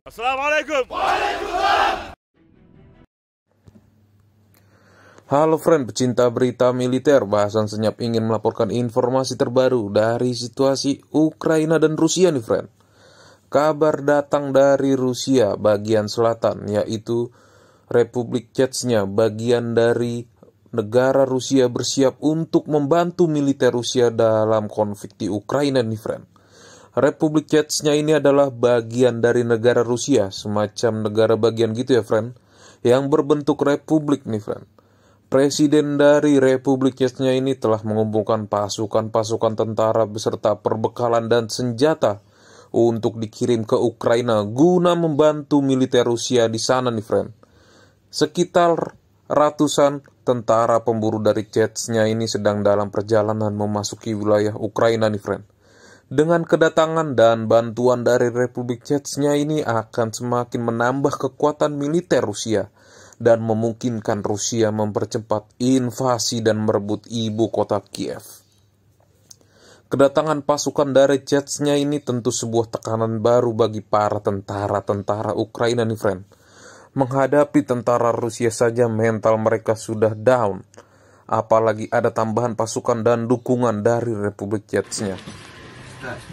Assalamualaikum. Halo friend, pecinta berita militer. Bahasan Senyap ingin melaporkan informasi terbaru dari situasi Ukraina dan Rusia nih friend. Kabar datang dari Rusia bagian selatan, yaitu Republik Chechnya, bagian dari negara Rusia bersiap untuk membantu militer Rusia dalam konflik di Ukraina nih friend. Republik Chechnya ini adalah bagian dari negara Rusia, semacam negara bagian gitu ya friend, yang berbentuk republik nih friend. Presiden dari Republik Chechnya ini telah mengumpulkan pasukan-pasukan tentara beserta perbekalan dan senjata untuk dikirim ke Ukraina guna membantu militer Rusia di sana nih friend. Sekitar ratusan tentara pemburu dari Chechnya ini sedang dalam perjalanan memasuki wilayah Ukraina nih friend. Dengan kedatangan dan bantuan dari Republik Chechnya ini akan semakin menambah kekuatan militer Rusia dan memungkinkan Rusia mempercepat invasi dan merebut ibu kota Kiev. Kedatangan pasukan dari Chechnya ini tentu sebuah tekanan baru bagi para tentara-tentara Ukraina nih friend. Menghadapi tentara Rusia saja mental mereka sudah down, apalagi ada tambahan pasukan dan dukungan dari Republik Chechnya.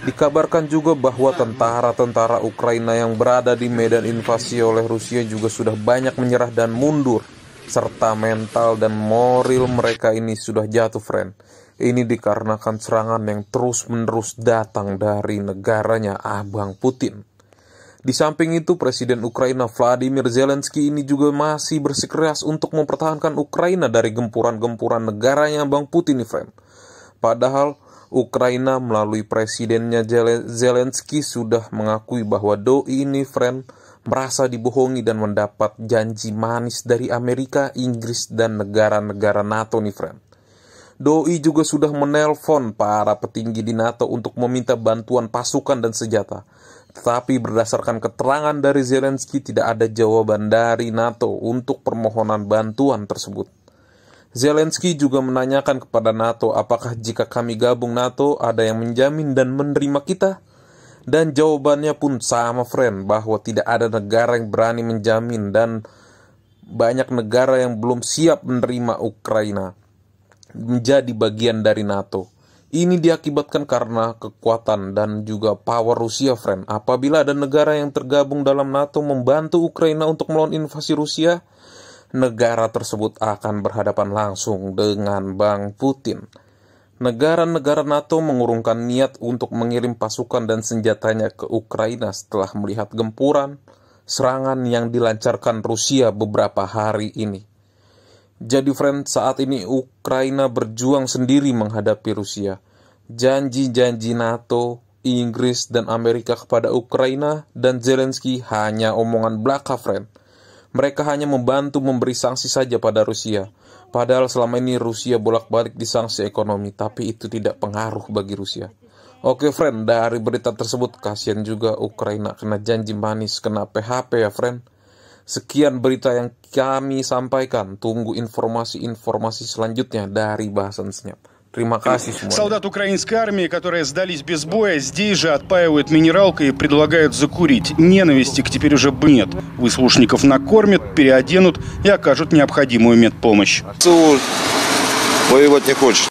Dikabarkan juga bahwa tentara-tentara Ukraina yang berada di medan invasi oleh Rusia juga sudah banyak menyerah dan mundur, serta mental dan moral mereka ini sudah jatuh friend. Ini dikarenakan serangan yang terus-menerus datang dari negaranya Abang Putin. Di samping itu, Presiden Ukraina Vladimir Zelensky ini juga masih bersikeras untuk mempertahankan Ukraina dari gempuran-gempuran negaranya Abang Putin nih friend. Padahal Ukraina melalui presidennya Zelensky sudah mengakui bahwa doi ini friend merasa dibohongi dan mendapat janji manis dari Amerika, Inggris, dan negara-negara NATO nih friend. Doi juga sudah menelpon para petinggi di NATO untuk meminta bantuan pasukan dan senjata. Tetapi berdasarkan keterangan dari Zelensky tidak ada jawaban dari NATO untuk permohonan bantuan tersebut. Zelensky juga menanyakan kepada NATO apakah jika kami gabung NATO ada yang menjamin dan menerima kita? Dan jawabannya pun sama friend, bahwa tidak ada negara yang berani menjamin dan banyak negara yang belum siap menerima Ukraina menjadi bagian dari NATO. Ini diakibatkan karena kekuatan dan juga power Rusia friend. Apabila ada negara yang tergabung dalam NATO membantu Ukraina untuk melawan invasi Rusia, negara tersebut akan berhadapan langsung dengan Bang Putin. Negara-negara NATO mengurungkan niat untuk mengirim pasukan dan senjatanya ke Ukraina setelah melihat gempuran serangan yang dilancarkan Rusia beberapa hari ini. Jadi friend, saat ini Ukraina berjuang sendiri menghadapi Rusia. Janji-janji NATO, Inggris, dan Amerika kepada Ukraina dan Zelensky hanya omongan belaka friend. Mereka hanya membantu memberi sanksi saja pada Rusia. Padahal selama ini Rusia bolak-balik disanksi ekonomi, tapi itu tidak pengaruh bagi Rusia. Oke friend, dari berita tersebut kasihan juga Ukraina kena janji manis, kena PHP ya friend. Sekian berita yang kami sampaikan. Tunggu informasi-informasi selanjutnya dari Bahasan Senyap. Terima kasih semuanya. Солдат украинской армии, которые сдались без боя, здесь же отпаивают минералкой и предлагают закурить. Ненависти теперь уже нет. Выслушников накормят, переоденут и окажут необходимую медпомощь. Воевать не хочет.